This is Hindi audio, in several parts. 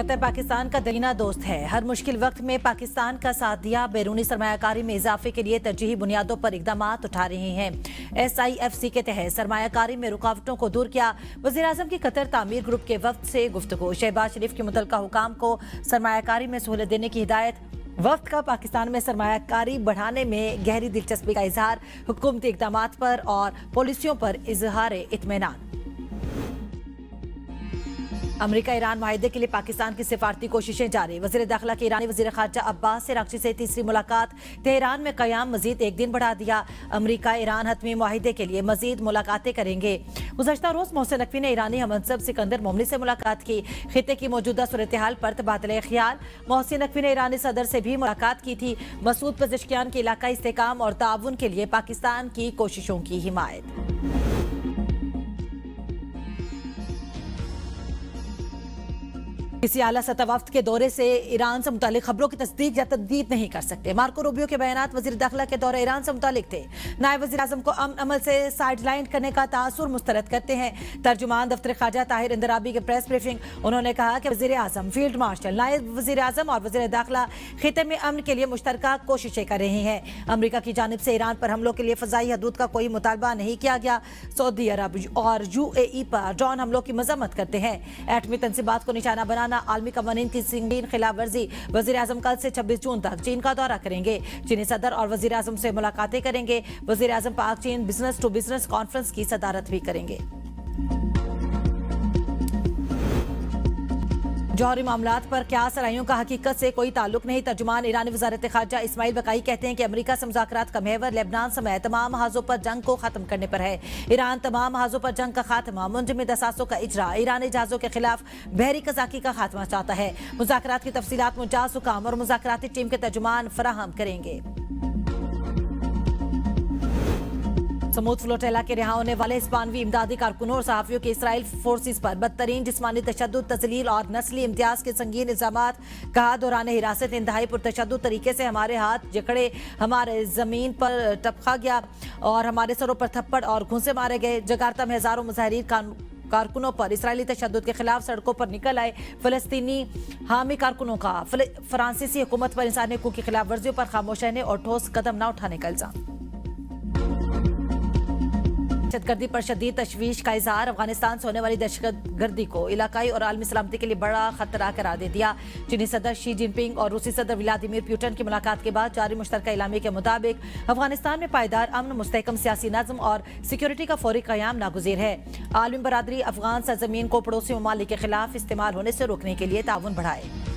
कतर पाकिस्तान का दरीना दोस्त है। हर मुश्किल वक्त में पाकिस्तान का साथ दिया। बैरूनी सरमायाकारी में इजाफे के लिए तरजीही बुनियादों पर इकदाम उठा रहे हैं। SIFC के तहत सरमायाकारी में रुकावटों को दूर किया। वज़ीर-ए-आज़म की कतर तामीर ग्रुप के वफ्द से गुफ्तगू। शहबाज शरीफ के मुतल्लिका हुकाम को सरमायाकारी में सहूलत देने की हिदायत। वक्त का पाकिस्तान में सरमायाकारी बढ़ाने में गहरी दिलचस्पी का इजहार। हुकूमती इकदाम पर और पॉलिसियों पर इजहार इत्मीनान। अमेरिका ईरान माहिदे के लिए पाकिस्तान की सिफारती कोशिशें जारी। वज़ीर दाखिला की ईरानी वज़ीर ख़ारजा अब्बास से राक्ची से तीसरी मुलाकात। तेहरान में क़याम मजीद एक दिन बढ़ा दिया। अमेरिका ईरान हतमी माहिदे के लिए मजीद मुलाकातें करेंगे। गुज़श्ता रोज़ मोहसिन नकवी ने ईरानी हममंसब सिकंदर मोमनी से मुलाकात की। खित्ते की मौजूदा सूरत हाल पर तबादला ख्याल। मोहसिन नकवी ने ईरानी सदर से भी मुलाकात की थी। मसूद पज़ेश्कियान के इलाकाई इस्तेहकाम और ताउन के लिए पाकिस्तान की कोशिशों की हिमायत। किसी आला सतह वफ्द के दौरे से ईरान से मुतालिक खबरों की तस्दीक या तजदीद नहीं कर सकते। मार्को रूबियो के बयानात वज़ीर दाखिला के दौरे ईरान से मुतालिक थे। नायब वज़ीर आज़म को अमन अमल से साइडलाइन करने का तासुर मुस्तरद करते हैं। तर्जुमान दफ्तर ख़ारजा ताहिर इंदराबी के प्रेस ब्रीफिंग। उन्होंने कहा कि वज़ीर आज़म, फील्ड मार्शल, नायब वज़ीर आज़म और वज़ीर दाखिला खित्ते में अमन के लिए मुश्तरका कोशिशें कर रहे हैं। अमरीका की जानिब से ईरान पर हमलों के लिए फ़ज़ाई हदूद का कोई मुतालबा नहीं किया गया। सऊदी अरब और UAE पर ड्रोन हमलों की मजम्मत करते हैं। एटमी तनसीबात को निशाना बनाना, आलमी कवानीन की संगीन खिलाफ वर्जी। वज़ीर आज़म कल से 26 जून तक चीन का दौरा करेंगे। चीनी सदर और वज़ीर आज़म से मुलाकातें करेंगे। वज़ीर आज़म पाक चीन बिजनेस टू बिजनेस कॉन्फ्रेंस की सदारत भी करेंगे। जौहरी मामलात पर क्या सराइयों का हकीकत से कोई ताल्लुक नहीं। तर्जुमान ईरानी वज़ारत ख़ारजा इस्माइल बकाई कहते हैं कि अमेरिका से मुज़ाकरात का महवर लेबनान समेत तमाम महाजों पर जंग को खत्म करने पर है। ईरान तमाम महाजों पर जंग का खात्मा, मुंजमद असासों का इजरा, ईरानी जहाज़ों के खिलाफ बहरी कज़ाकी का खात्मा चाहता है। मुज़ाकरात की तफसीलात मुजाज हुकाम और मुज़ाकराती टीम के तर्जुमान फराहम करेंगे। समूद फ्लोटेला के रिहा होने वाले हिस्पानवी इमदादी कारकुनों और सहाफ़ियों के इसराइल फोर्सेस पर बदतरीन जिस्मानी तशद्दुद, तज़लील और नस्ली इम्तियाज़ के संगीन इल्ज़ामात। कहा, दौरान हिरासत इंतहाई पुरतशद्दुद तरीके से हमारे हाथ जकड़े, हमारे ज़मीन पर टपका गया और हमारे सरों पर थप्पड़ और घूंसे मारे गए। जकार्ता में हज़ारों मुजाहिरीन कारकुनों पर इसराइली तशद्दुद के खिलाफ सड़कों पर निकल आए। फ़लस्तीनी हामी कारकुनों का फ्रांसीसी हुकूमत पर इंसानी हकूक़ की खिलाफ वर्जियों पर खामोश रहने और ठोस कदम न उठाने का इल्ज़ाम। दहशतगर्दी पर शदीद तशवीश का इजहार। अफगानिस्तान से होने वाली दहशतगर्दी को इलाकाई और आलमी सलामती के लिए बड़ा खतरा करार दे दिया। चीनी सदर शी जिनपिंग और रूसी सदर व्लादिमीर पुतिन की मुलाकात के बाद जारी मुश्तरका इलामी के मुताबिक अफगानिस्तान में पायदार अमन, मुस्तहकम सियासी नज़्म और सिक्योरिटी का फौरी क़याम नागुज़ीर है। आलमी बरादरी अफगान सरजमीन को पड़ोसी ममालिक के खिलाफ इस्तेमाल होने से रोकने के लिए ताउन बढ़ाए।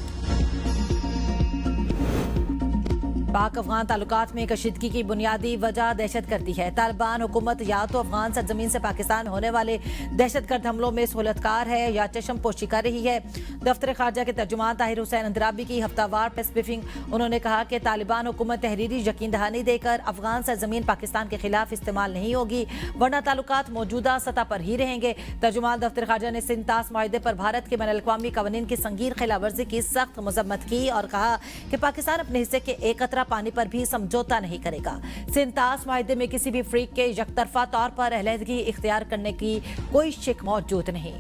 पाक अफगान ताल्लुकात में कशीदगी की बुनियादी वजह दहशतगर्दी है। तालिबान हुकूमत या तो अफगान सरजमीन से पाकिस्तान होने वाले दहशतगर्द हमलों में सहूलतकार है या चशम पोशी कर रही है। दफ्तर ख़ारजा के तर्जुमान ताहिर हुसैन अंदराबी की हफ्तावार प्रेस ब्रीफिंग। उन्होंने कहा कि तालिबान हुकूमत तहरीरी यकीन दहानी देकर अफगान सरजमीन पाकिस्तान के खिलाफ इस्तेमाल नहीं होगी, वरना ताल्लुकात मौजूदा सतह पर ही रहेंगे। तर्जुमान दफ्तर ख़ारजा ने सिंध तास माहिदे पर भारत के बैनुल अक़वामी कवानीन की संगीन खिलाफ वर्जी की सख्त मजम्मत की और कहा कि पाकिस्तान अपने हिस्से के एक कतरा पानी पर भी समझौता नहीं करेगा। सिंतास माहिदे में किसी भी फ्रीक के यकतरफा तौर पर अलहदगी इख्तियार करने की कोई शिक मौजूद नहीं।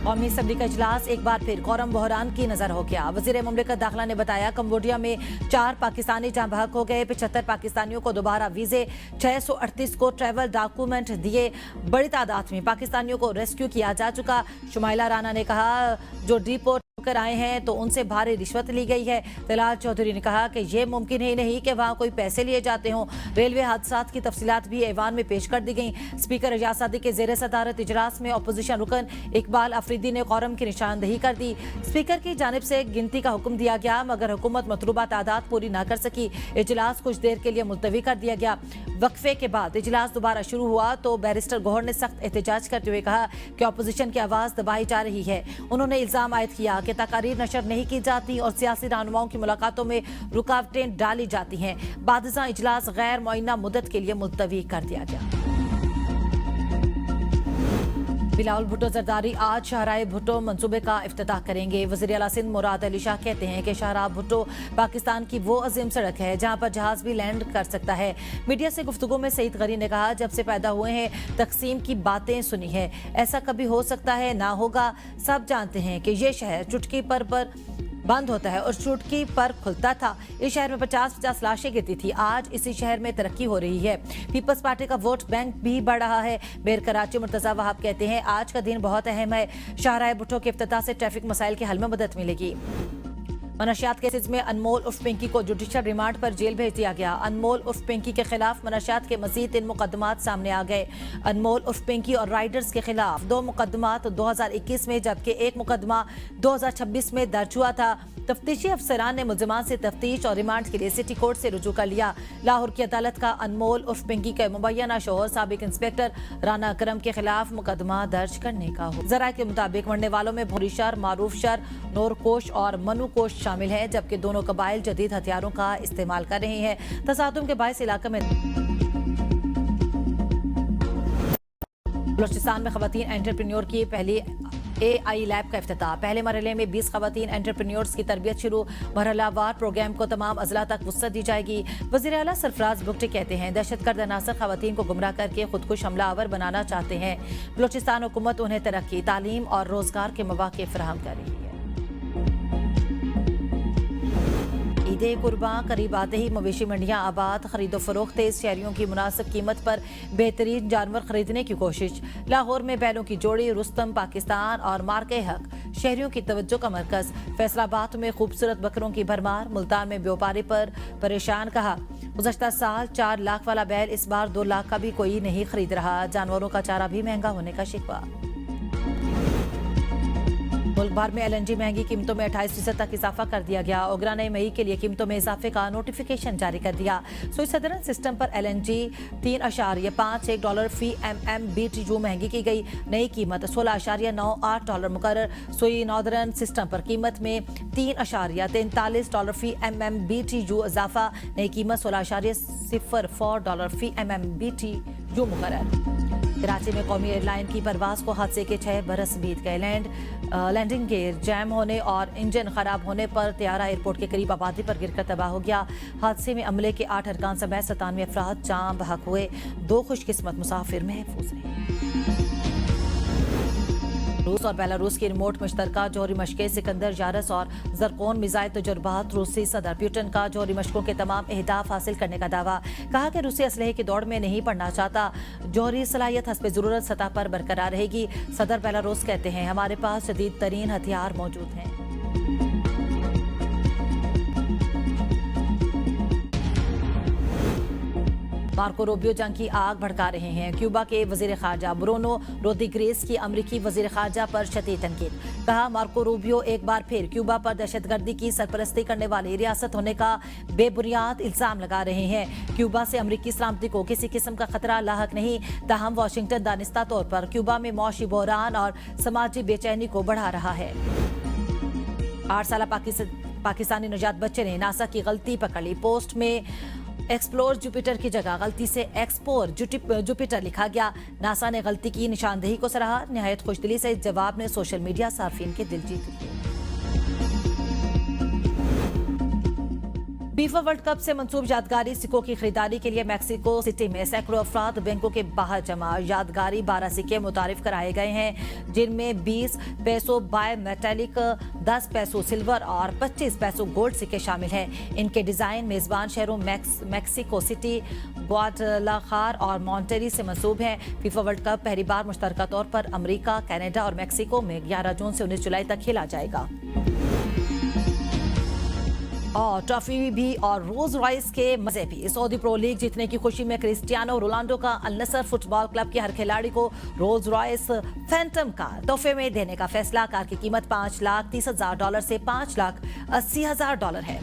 कौमी असम्बली का इजलास एक बार फिर कौरम बहरान की नजर हो गया। वज़ीर मुमलिकत दाखिला ने बताया, कम्बोडिया में 4 पाकिस्तानी जहां बहक हो गए। 75 पाकिस्तानियों को दोबारा वीजे, 638 को ट्रैवल डॉक्यूमेंट दिए। बड़ी तादाद में पाकिस्तानियों को रेस्क्यू किया जा चुका। शुमाइला राना ने कहा, जो डिपोर्ट होकर आए हैं तो उनसे भारी रिश्वत ली गई है। तलाल चौधरी ने कहा कि यह मुमकिन ही नहीं कि वहां कोई पैसे लिए जाते हों। रेलवे हादसात की तफसीलात भी ऐवान में पेश कर दी गई। स्पीकर एजाज सादी के ज़ेर सदारत इजलास में अपोजिशन रुकन इकबाल अफरीदी ने कौरम की निशानदही कर दी। स्पीकर की जानिब से गिनती का हुक्म दिया गया, मगर हुकूमत मतलूबा तादाद पूरी न कर सकी। इजलास कुछ देर के लिए मुलतवी कर दिया गया। वक्फे के बाद इजलास दोबारा शुरू हुआ तो बैरिस्टर गौहर ने सख्त एहतजाज करते हुए कहा कि अपोजिशन की आवाज़ दबाई जा रही है। उन्होंने इल्ज़ाम आयद किया कि तकारीर नशर नहीं की जाती और सियासी रहनुमाओं की मुलाकातों में रुकावटें डाली जाती हैं। बादशाह इजलास गैर मुअय्यना मुद्दत के लिए मुलतवी कर दिया गया। बिलावल भुट्टो जरदारी आज शाहराह भुट्टो मंसूबे का इफ्तिताह करेंगे। वज़ीर आला सिंध मुराद अली शाह कहते हैं कि शाहराह भुट्टो पाकिस्तान की वो अजीम सड़क है जहां पर जहाज भी लैंड कर सकता है। मीडिया से गुफ्तगू में सईद गनी ने कहा, जब से पैदा हुए हैं तकसीम की बातें सुनी है, ऐसा कभी हो सकता है ना होगा। सब जानते हैं कि ये शहर चुटकी पर बंद होता है और चुटकी पर खुलता था। इस शहर में 50-50 लाशें गिरती थी। आज इसी शहर में तरक्की हो रही है। पीपल्स पार्टी का वोट बैंक भी बढ़ रहा है। मेयर कराची मुर्तजा वहाब कहते हैं, आज का दिन बहुत अहम है। शाहराह भुट्टो के इफ्तिताह से ट्रैफिक मसाइल के हल में मदद मिलेगी। मनशियात केसेज में अनमोल उर्फ पिंकी को जुडिशल रिमांड पर जेल भेज दिया गया। अनमोल उर्फ पिंकी के खिलाफ मनशियात के मजीद 3 मुकदमात सामने आ गए। अनमोल उर्फ पिंकी और राइडर्स के खिलाफ 2 मुकदमात 2021 में जबकि 1 मुकदमा 2026 में दर्ज हुआ था। तफ्तीशी अफसरान ने मुलजिमान से तफ्तीश और रिमांड के लिए सिटी कोर्ट से रुजू कर लिया। लाहौर की अदालत का अनमोल उर्फ पिंकी के मुबैना शोहर साबिक इंस्पेक्टर राना अकरम के खिलाफ मुकदमा दर्ज करने का हो। जराये के मुताबिक मरने वालों में भोरी शर, मारूफ शर, नूरकोश और मनुकोश शामिल है, जबकि दोनों कबाइल जदीद हथियारों का इस्तेमाल कर रहे हैं। तसादुम के बायस इलाके में बलूचिस्तान में खवातीन एंटरप्रेन्योर की पहली AI लैब का इफ्तिताह। पहले मरहले में 20 खवातीन एंटरप्रेन्योर्स की तरबियत शुरू। मरहलावार प्रोग्राम को तमाम अजला तक वुसअत दी जाएगी। वज़ीर आला सरफराज बुगटी कहते हैं, दहशतगर्द अनासर खवातीन को गुमराह करके खुदकुश हमलावर बनाना चाहते हैं। बलूचिस्तान हुकूमत उन्हें तरक्की, तालीम और रोजगार के मौके फराहम कर रही है। ईदे कुर्बान करीब आते ही मवेशी मंडियां आबाद, खरीदो फरोख्त तेज, शहरियों की मुनासिब कीमत पर बेहतरीन जानवर खरीदने की कोशिश। लाहौर में बैलों की जोड़ी, रुस्तम पाकिस्तान और मार्के हक शहरियों की तवज्जो का मरकज। फैसलाबाद में खूबसूरत बकरों की भरमार, मुल्तान में व्यापारी पर परेशान कहा, गुज़श्ता साल 4 लाख वाला बैल इस बार 2 लाख का भी कोई नहीं खरीद रहा। जानवरों का चारा भी महंगा होने का शिकवा। मुल्क भर में LNG महंगी कीमतों में 28% तक इजाफा कर दिया गया। ओगरा ने मई के लिए कीमतों में इजाफे का नोटिफिकेशन जारी कर दिया। सुई सदरन सिस्टम पर LNG $3.51 फी MMBTU महंगी की गई। नई कीमत $16.98 मुकर्रर। सुई नॉर्दर्न सिस्टम पर कीमत में $3.43 फी MMBTU इजाफा। नई कीमत $16.04 फी MMBTU मुकर्रर। कराची में कौमी एयरलाइन की परवाज को हादसे के 6 बरस बीत गए। लैंडिंग गेयर जैम होने और इंजन खराब होने पर तैयारा एयरपोर्ट के करीब आबादी पर गिरकर तबाह हो गया। हादसे में अमले के 8 अरकान समेत 97 अफराद जान बहक हुए। 2 खुशकिस्मत मुसाफिर महफूज रहे। रूस और बेलारूस की रिमोट मुश्तरका जौहरी मशक़ें सिकंदर यारस और ज़रकोन मिज़ाइल तजुर्बात। रूसी सदर पुतिन का जौहरी मशकों के तमाम अहदाफ हासिल करने का दावा। कहा कि रूसी असलहे की दौड़ में नहीं पड़ना चाहता। जौहरी सलाहियत हस्ब ज़रूरत सतह पर बरकरार रहेगी। सदर बेलारूस कहते हैं, हमारे पास जदीद तरीन हथियार मौजूद हैं। मार्को रूबियो जंग की आग भड़का रहे हैं। क्यूबा के वजीर खारजा ब्रूनो रोड्रिगेज की अमरीकी वजीर खारजा पर शदीद तनकीद। कहा, मार्को रूबियो एक बार फिर क्यूबा पर दहशतगर्दी की सरपरस्ती करने वाली रियासत होने का बेबुनियाद इल्जाम लगा रहे हैं। क्यूबा से अमरीकी सलामती को किसी किस्म का खतरा लाहक नहीं। ताहम वाशिंगटन दानिस्ता तौर पर क्यूबा में मौशी बहरान और समाजी बेचैनी को बढ़ा रहा है। 8 साल पाकिस्तानी नजात बच्चे ने नासा की गलती पकड़ ली। पोस्ट में एक्सप्लोर जुपिटर की जगह गलती से एक्सप्लोर जुपिटर लिखा गया। नासा ने गलती की निशानदेही को सराहा। निहायत खुशदिली से इस जवाब ने सोशल मीडिया सार्फिन के दिल जीत लिए। फीफा वर्ल्ड कप से मंसूब यादगारी सिक्कों की खरीदारी के लिए मैक्सिको सिटी में सैकड़ों अफराद बैंकों के बाहर जमा। यादगारी 12 सिक्के मुतारिफ कराए गए हैं, जिनमें 20 पैसों बाय मेटेलिक, 10 पैसों सिल्वर और 25 पैसों गोल्ड सिक्के शामिल हैं। इनके डिजाइन मेजबान शहरों मैक्सिको सिटी, ग्वाडलाखार और मॉन्टेरी से मंसूब हैं। फीफा वर्ल्ड कप पहली बार मुश्तरका तौर पर अमेरिका, कनाडा और मैक्सिको में 11 जून से 19 जुलाई तक खेला जाएगा। और ट्रॉफी भी और रोज रॉयस के मजे भी। सऊदी प्रो लीग जीतने की खुशी में क्रिस्टियानो रोनाल्डो का अल नसर फुटबॉल क्लब के हर खिलाड़ी को रोज रॉयस फैंटम कार तोहफे में देने का फैसला। कार की कीमत $5,30,000 से $5,80,000 है।